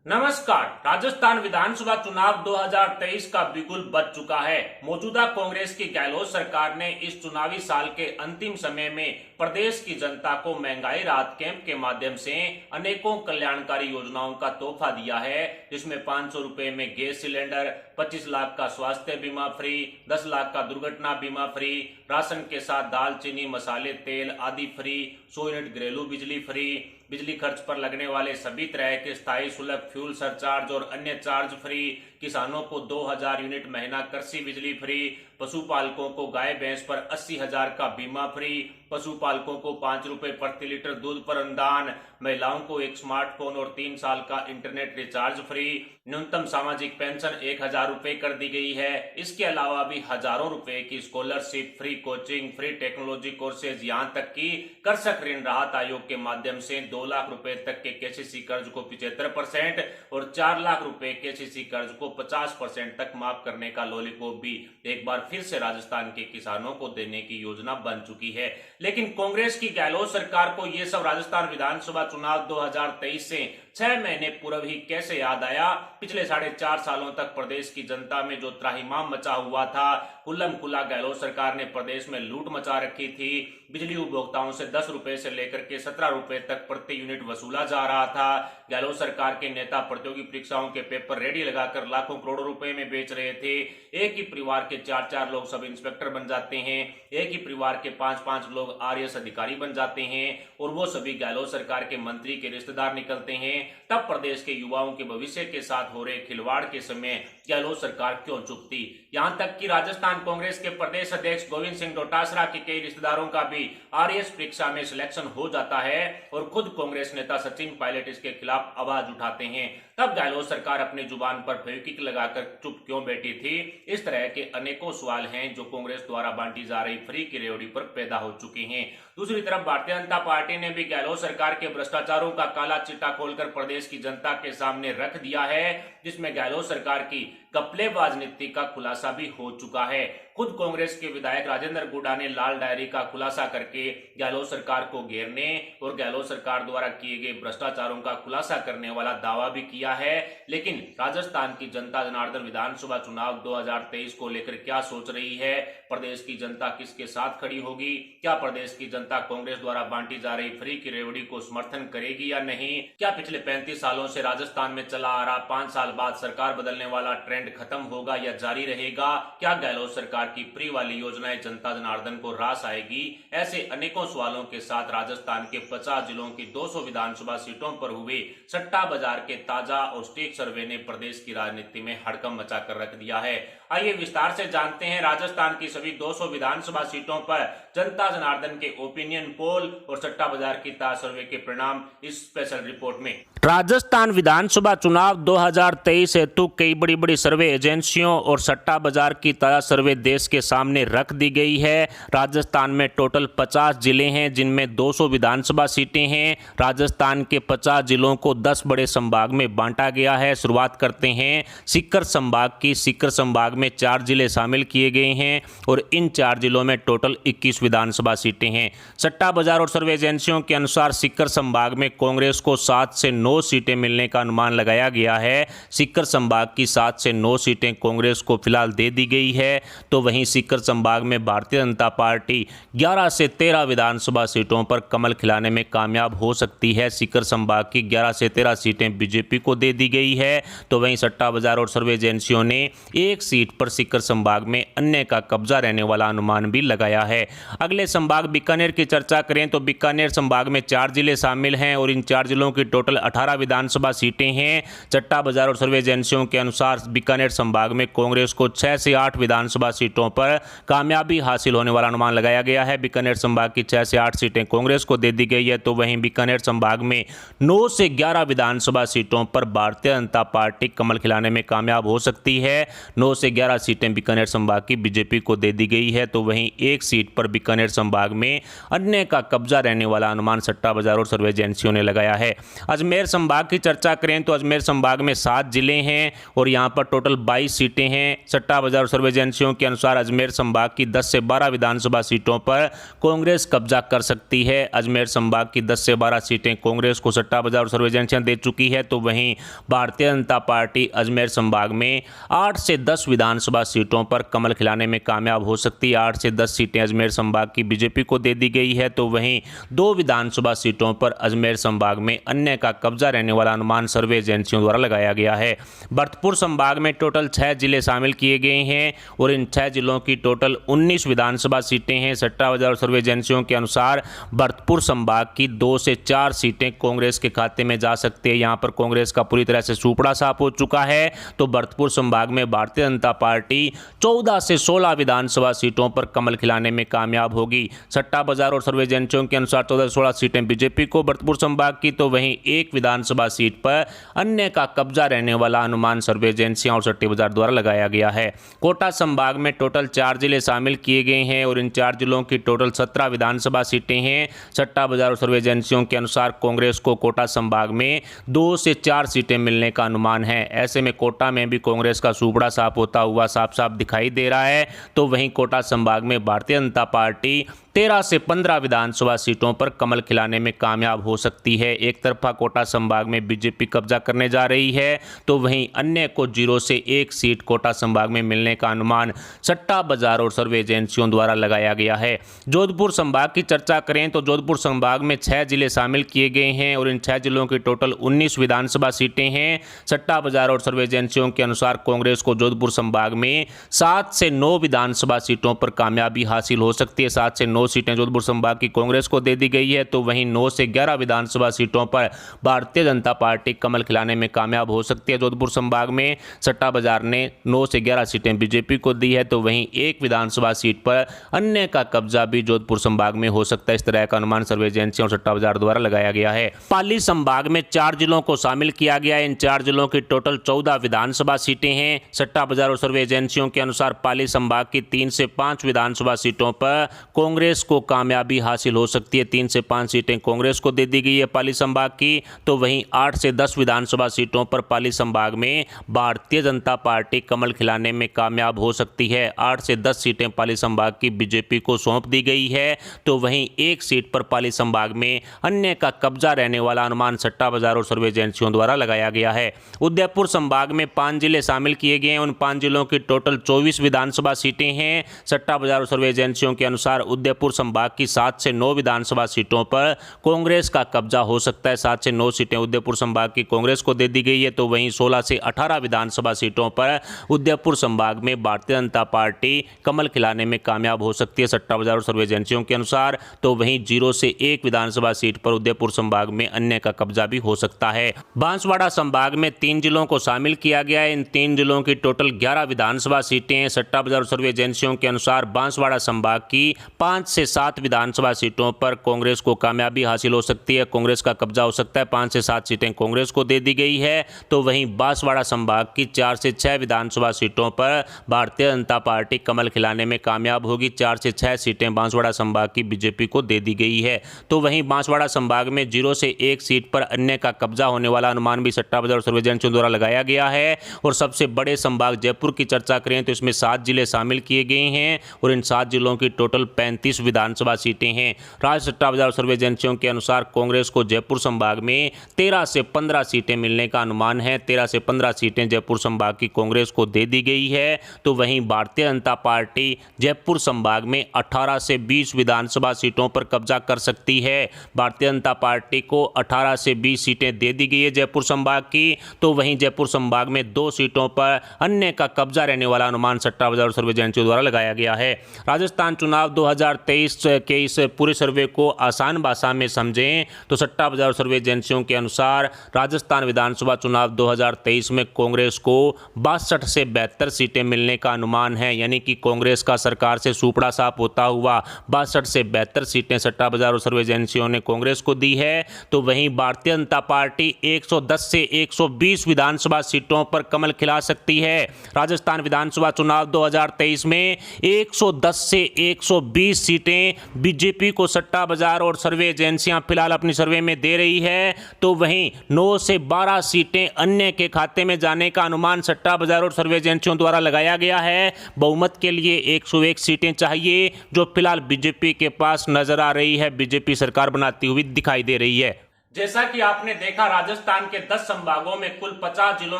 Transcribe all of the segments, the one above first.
नमस्कार। राजस्थान विधानसभा चुनाव 2023 का बिगुल बज चुका है। मौजूदा कांग्रेस की गहलोत सरकार ने इस चुनावी साल के अंतिम समय में प्रदेश की जनता को महंगाई राहत कैंप के माध्यम से अनेकों कल्याणकारी योजनाओं का तोहफा दिया है, जिसमें 500 रुपए में गैस सिलेंडर, 25 लाख का स्वास्थ्य बीमा फ्री, 10 लाख का दुर्घटना बीमा फ्री, राशन के साथ दाल, चीनी, मसाले, तेल आदि फ्री, 100 यूनिट घरेलू बिजली फ्री, बिजली खर्च पर लगने वाले सभी तरह के स्थायी शुल्क, फ्यूल सरचार्ज और अन्य चार्ज फ्री, किसानों को 2000 यूनिट महीना कृषि बिजली फ्री, पशुपालकों को गाय भैंस पर 80,000 का बीमा फ्री, पशुपालकों को 5 रुपए प्रति लीटर दूध पर अनुदान, महिलाओं को एक स्मार्टफोन और 3 साल का इंटरनेट रिचार्ज फ्री, न्यूनतम सामाजिक पेंशन 1000 रुपए कर दी गई है। इसके अलावा भी हजारों रुपए की scholarship, free coaching, free technology courses, यहाँ तक कि कृषक ऋण राहत आयोग के माध्यम से 2 लाख रुपए तक के केसीसी कर्ज को 75% और 4 लाख रुपए केसीसी कर्ज को 50% तक माफ करने का लॉलीपॉप भी एक बार फिर से राजस्थान के किसानों को देने की योजना बन चुकी है। लेकिन कांग्रेस की गहलोत सरकार को यह सब राजस्थान विधानसभा चुनाव 2023 से 6 महीने पूर्व ही कैसे याद आया? पिछले 4.5 सालों तक प्रदेश की जनता में जो त्राहिमाम मचा हुआ था, खुल्लम खुला गहलोत सरकार ने प्रदेश में लूट मचा रखी थी। बिजली उपभोक्ताओं से 10 रुपए से लेकर के 17 रुपए तक प्रति यूनिट वसूला जा रहा था। गहलोत सरकार के नेता प्रतियोगी परीक्षाओं के पेपर रेडी लगाकर लाखों करोड़ों रुपए में बेच रहे थे। एक ही परिवार के 4-4 लोग सब इंस्पेक्टर बन जाते हैं, एक ही परिवार के 5-5 लोग आरएएस अधिकारी बन जाते हैं और वो सभी गहलोत सरकार के मंत्री के रिश्तेदार निकलते हैं। तब प्रदेश के युवाओं के भविष्य के साथ हो रहे खिलवाड़ के समय गहलोत सरकार क्यों चुप थी? यहां तक कि राजस्थान कांग्रेस के प्रदेश अध्यक्ष गोविंद सिंह डोटासरा के कई रिश्तेदारों का भी आरएएस परीक्षा में सिलेक्शन हो जाता है और खुद कांग्रेस नेता सचिन पायलट इसके खिलाफ आवाज उठाते हैं। तब गहलोत सरकार अपनी जुबान पर फेविक्विक लगाकर चुप क्यों बैठी थी? इस तरह के अनेकों सवाल हैं जो कांग्रेस द्वारा बांटी जा रही फ्री की रेवड़ी पर पैदा हो चुके हैं। दूसरी तरफ भारतीय जनता पार्टी ने भी गहलोत सरकार के भ्रष्टाचारों का काला चिट्ठा खोलकर प्रदेश की जनता के सामने रख दिया है, जिसमें गहलोत सरकार की घपलेबाज नीति का खुलासा भी हो चुका है। खुद कांग्रेस के विधायक राजेंद्र गुडा ने लाल डायरी का खुलासा करके गहलोत सरकार को घेरने और गहलोत सरकार द्वारा किए गए भ्रष्टाचारों का खुलासा करने वाला दावा भी किया है। लेकिन राजस्थान की जनता जनार्दन विधानसभा चुनाव 2023 को लेकर क्या सोच रही है? प्रदेश की जनता किसके साथ खड़ी होगी? क्या प्रदेश की जनता कांग्रेस द्वारा बांटी जा रही फ्री की रेवड़ी को समर्थन करेगी या नहीं? क्या पिछले 35 सालों से राजस्थान में चला आ रहा 5 साल बाद सरकार बदलने वाला ट्रेंड खत्म होगा या जारी रहेगा? क्या गहलोत सरकार की फ्री वाली योजनाएं जनता जनार्दन को रास आएगी? ऐसे अनेकों सवालों के साथ राजस्थान के 50 जिलों की 200 विधानसभा सीटों पर हुए सट्टा बाजार के ताजा और सटीक सर्वे ने प्रदेश की राजनीति में हड़कंप मचा कर रख दिया है। आइए विस्तार से जानते हैं राजस्थान की सभी 200 विधानसभा सीटों पर जनता जनार्दन के ओपिनियन पोल और सट्टा बाजार की ताजा सर्वे के परिणाम इस स्पेशल रिपोर्ट में। राजस्थान विधानसभा चुनाव 2023 हेतु कई बड़ी बड़ी सर्वे एजेंसियों और सट्टा बाजार की ताजा सर्वे देश के सामने रख दी गई है। राजस्थान में टोटल 50 जिले हैं, जिनमें 200 विधानसभा सीटें हैं। राजस्थान के 50 जिलों को 10 बड़े संभाग में बांटा गया है। शुरुआत करते हैं सीकर संभाग की। सीकर संभाग में 4 जिले शामिल किए गए हैं और इन 4 जिलों में टोटल 21 विधानसभा सीटें हैं। सट्टा बाजार और सर्वे एजेंसियों के अनुसार सीकर संभाग में कांग्रेस को 7 से 9 सीटें मिलने का अनुमान लगाया गया है। सीकर संभाग की 7 से 9 सीटें कांग्रेस को फिलहाल दे दी गई है, तो वहीं सीकर संभाग में भारतीय जनता पार्टी 11 से 13 विधानसभा सीटों पर कमल खिलाने में कामयाब हो सकती है। सीकर संभाग की 11 से 13 सीटें बीजेपी को दे दी गई है, तो वहीं सट्टा बाजार और सर्वे एजेंसियों ने एक सीट पर सीकर संभाग में अन्य का कब्जा रहने वाला अनुमान भी लगाया है। अगले संभाग बीकानेर की चर्चा करें तो बीकानेर संभाग में 4 जिले शामिल हैं और इन 4 जिलों की टोटल 18 विधानसभा सीटें हैं। सट्टा बाजार और सर्वे एजेंसियों के अनुसार बीकानेर संभाग में कांग्रेस को 6 से 8 विधानसभा सीटों पर कामयाबी हासिल होने वाला अनुमान लगाया गया है। बीकानेर संभाग की 6 से 8 सीटें कांग्रेस को दे दी गई है, तो वहीं बीकानेर संभाग में 9 से 11 विधानसभा सीटों पर भारतीय जनता पार्टी कमल खिलाने में कामयाब हो सकती है। 9 से 11 सीटें बीकानेर संभाग की बीजेपी को दे दी गई है, तो वहीं एक सीट पर बीकानेर संभाग में अन्य का कब्जा रहने वाला अनुमान सट्टा बाजार और सर्वे एजेंसियों ने लगाया है। अजमेर संभाग की चर्चा करें तो अजमेर संभाग में 7 जिले हैं और यहां पर टोटल 22 सीटें हैं। सट्टा बाजार और सर्वे एजेंसियों के अनुसार अनुसार अजमेर संभाग की 10 से 12 विधानसभा सीटों पर कांग्रेस कब्जा कर सकती है। अजमेर संभाग की 10 से 12 सीटें कांग्रेस को सट्टा बाजार और सर्वे एजेंसियां दे चुकी है, तो वहीं भारतीय जनता पार्टी अजमेर संभाग में 8 से 10 विधानसभा सीटों पर कमल खिलाने में कामयाब हो सकती है। 8 से 10 सीटें अजमेर संभाग की बीजेपी को दे दी गई है, तो वहीं 2 विधानसभा सीटों पर अजमेर संभाग में अन्य का कब्जा रहने वाला अनुमान सर्वे एजेंसियों द्वारा लगाया गया है। भरतपुर संभाग में टोटल 6 जिले शामिल किए गए हैं और इन 6 जिलों की टोटल 19 विधानसभा सीटें हैं। सट्टा बाजार और सर्वे एजेंसियों के अनुसार भरतपुर संभाग की 2 से 4 सीटें कांग्रेस के खाते में जा सकती है। यहां पर कांग्रेस का पूरी तरह से सूपड़ा साफ हो चुका है, तो भरतपुर संभाग में भारतीय जनता पार्टी 14 से 16 विधानसभा सीटों पर कमल खिलाने में कामयाब होगी। सट्टा बाजार और सर्वे एजेंसियों के अनुसार 14 से 16 सीटें बीजेपी को भरतपुर संभाग की, तो वहीं एक विधानसभा सीट पर अन्य का कब्जा रहने वाला अनुमान सर्वे एजेंसियां और सट्टे बाजार द्वारा लगाया गया है। कोटा संभाग में टोटल 4 जिले शामिल किए गए हैं और इन 4 जिलों की टोटल 17 विधानसभा सीटें हैं। सट्टा बाजार और सर्वे एजेंसियों के अनुसार कांग्रेस को कोटा संभाग में 2 से 4 सीटें मिलने का अनुमान है। ऐसे में कोटा में भी कांग्रेस का सूपड़ा साफ होता हुआ साफ साफ दिखाई दे रहा है, तो वहीं कोटा संभाग में भारतीय जनता पार्टी 13 से 15 विधानसभा सीटों पर कमल खिलाने में कामयाब हो सकती है। एक तरफा कोटा संभाग में बीजेपी कब्जा करने जा रही है, तो वहीं अन्य को 0 से 1 सीट कोटा संभाग में मिलने का अनुमान सट्टा बाजार और सर्वे एजेंसियों द्वारा लगाया गया है। जोधपुर संभाग की चर्चा करें तो जोधपुर संभाग में 6 जिले शामिल किए गए हैं और इन 6 जिलों की टोटल 19 विधानसभा सीटें हैं। सट्टा बाजार और सर्वे एजेंसियों के अनुसार कांग्रेस को जोधपुर संभाग में 7 से 9 विधानसभा सीटों पर कामयाबी हासिल हो सकती है। 7 से 9 सीटें जोधपुर संभाग की कांग्रेस को दे दी गई है, तो वहीं 9 से 11 विधानसभा सीटों पर भारतीय जनता पार्टी कमल खिलाने में कामयाब हो सकती है। जोधपुर संभाग में सट्टा बाजार ने 9 से 11 सीटें बीजेपी को दी है, तो वहीं एक विधानसभा सीट पर अन्य का कब्जा भी जोधपुर संभाग में हो सकता है। इस तरह का अनुमान सर्वे एजेंसियों और सट्टा बाजार द्वारा लगाया गया है। पाली संभाग में 4 जिलों को शामिल किया गया है। इन 4 जिलों की टोटल 14 विधानसभा सीटें हैं। सट्टा बाजार और सर्वे एजेंसियों के अनुसार पाली संभाग की 3 से 5 विधानसभा सीटों पर कांग्रेस को कामयाबी हासिल हो सकती है। 3 से 5 सीटें कांग्रेस को दे दी गई है पाली संभाग की, तो वहीं 8 से 10 विधानसभा सीटों पर पाली संभाग में भारतीय जनता पार्टी कमल खिलाने में कामयाब हो सकती है। 8 से 10 सीटें पाली संभाग की बीजेपी को सौंप दी गई है, तो वहीं एक सीट पर पाली संभाग में अन्य का कब्जा रहने वाला अनुमान सट्टा बाजार और सर्वे एजेंसियों द्वारा लगाया गया है। उदयपुर संभाग में 5 जिले शामिल किए गए हैं। उन 5 जिलों की टोटल 24 विधानसभा सीटें हैं। सट्टा बाजार और सर्वे एजेंसियों के अनुसार उदयपुर संभाग की 7 से 9 विधानसभा सीटों पर कांग्रेस का कब्जा हो सकता है। 7 से 9 सीटें उदयपुर संभाग की कांग्रेस को दे दी गई है, तो वहीं 16 से 18 विधानसभा सीटों पर उदयपुर संभाग में भारतीय जनता पार्टी कमल खिलाने में कामयाब हो सकती है सट्टा बाजार और सर्वे एजेंसियों के अनुसार, तो वहीं 0 से 1 विधानसभा सीट पर उदयपुर संभाग में अन्य का कब्जा भी हो सकता है। बांसवाड़ा संभाग में 3 जिलों को शामिल किया गया है। इन 3 जिलों की टोटल 11 विधानसभा सीटें हैं। सट्टा बाजार और सर्वे एजेंसियों के अनुसार बांसवाड़ा संभाग की 5 से 7 विधानसभा सीटों पर कांग्रेस को कामयाबी हासिल हो सकती है। कांग्रेस का कब्जा हो सकता है। 5 से 7 सीटें कांग्रेस को दे दी गई है, तो वहीं बांसवाड़ा संभाग की 4 से 6 विधानसभा सीटों पर भारतीय जनता पार्टी कमल खिलाने में कामयाब होगी। 4 से 6 सीटें बांसवाड़ा संभाग की बीजेपी को दे दी गई है, तो वहीं बांसवाड़ा संभाग में 0 से 1 सीट पर अन्य का कब्जा होने वाला अनुमान भी सट्टा बाजार और सर्वे एजेंसियों द्वारा लगाया गया है। और सबसे बड़े संभाग जयपुर की चर्चा करें तो इसमें 7 जिले शामिल किए गए हैं और इन 7 जिलों की टोटल 35 विधानसभा सीटें हैं। राज्य सट्टा बाजार सर्वे एजेंसियों के अनुसार कांग्रेस को जयपुर संभाग में 13 से 15 सीटें मिलने का अनुमान है। 13 से 15 सीटें जयपुर संभाग की कांग्रेस को दे दी गई है, तो वहीं भारतीय जनता पार्टी जयपुर संभाग में 18 से 20 विधानसभा सीटों पर कब्जा कर सकती है। भारतीय जनता पार्टी को 18 से 20 सीटें दे दी गई है जयपुर संभाग की, तो वहीं जयपुर संभाग में 2 सीटों पर अन्य का कब्जा रहने वाला अनुमान सट्टा बाजार और सर्वे एजेंसियों द्वारा लगाया गया है। राजस्थान चुनाव 2023 के इस पूरे सर्वे को आसान भाषा में समझें तो सट्टा बाजार सर्वे एजेंसियों के अनुसार राजस्थान विधानसभा चुनाव 2023 में कांग्रेस को 62 से 72 सीटें मिलने का अनुमान है। यानी कि कांग्रेस का सरकार से सूपड़ा साफ होता हुआ 62 से 72 सीटें सट्टा बाजार और सर्वे एजेंसियों ने कांग्रेस को दी है, तो वहीं भारतीय जनता पार्टी 110 से 120 विधानसभा सीटों पर कमल खिला सकती है। राजस्थान विधानसभा चुनाव 2023 में 110 से 120 सीट सीटें बीजेपी को सट्टा बाजार और सर्वे एजेंसियां फिलहाल अपनी सर्वे में दे रही है, तो वहीं 9 से 12 सीटें अन्य के खाते में जाने का अनुमान सट्टा बाजार और सर्वे एजेंसियों द्वारा लगाया गया है। बहुमत के लिए 101 सीटें चाहिए, जो फिलहाल बीजेपी के पास नजर आ रही है, बीजेपी सरकार बनाती हुई दिखाई दे रही है। जैसा कि आपने देखा, राजस्थान के 10 संभागों में कुल 50 जिलों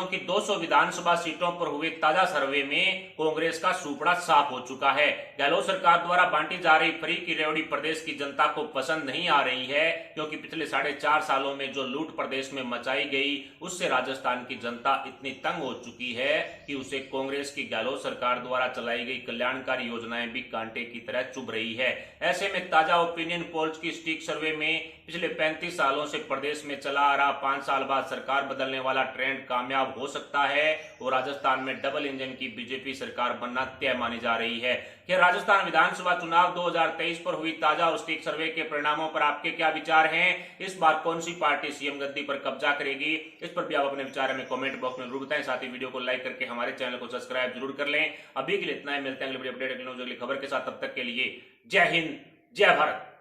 की 200 विधानसभा सीटों पर हुए ताजा सर्वे में कांग्रेस का सूपड़ा साफ हो चुका है। गहलोत सरकार द्वारा बांटी जा रही फ्री की रेवड़ी प्रदेश की जनता को पसंद नहीं आ रही है, क्योंकि पिछले 4.5 सालों में जो लूट प्रदेश में मचाई गई, उससे राजस्थान की जनता इतनी तंग हो चुकी है कि उसे कांग्रेस की गहलोत सरकार द्वारा चलाई गई कल्याणकारी योजनाएं भी कांटे की तरह चुभ रही है। ऐसे में ताजा ओपिनियन पोल्स की स्टिक सर्वे में पिछले 35 सालों से प्रदेश में चला आ रहा 5 साल बाद सरकार बदलने वाला ट्रेंड कामयाब हो सकता है और राजस्थान में डबल इंजन की बीजेपी सरकार बनना तय मानी जा रही है। कि राजस्थान विधानसभा चुनाव 2023 पर हुई ताजा और स्टिक सर्वे के परिणामों पर आपके क्या विचार हैं? इस बार कौन सी पार्टी सीएम गद्दी पर कब्जा करेगी? इस पर भी आप अपने विचार हमें कमेंट बॉक्स में जरूर बताएं। साथ ही वीडियो को लाइक करके हमारे चैनल को सब्सक्राइब जरूर कर लें। अभी के लिए इतना ही, मिलते हैं अगली वीडियो अपडेट अगली खबर के साथ। तब तक के लिए जय हिंद, जय भारत।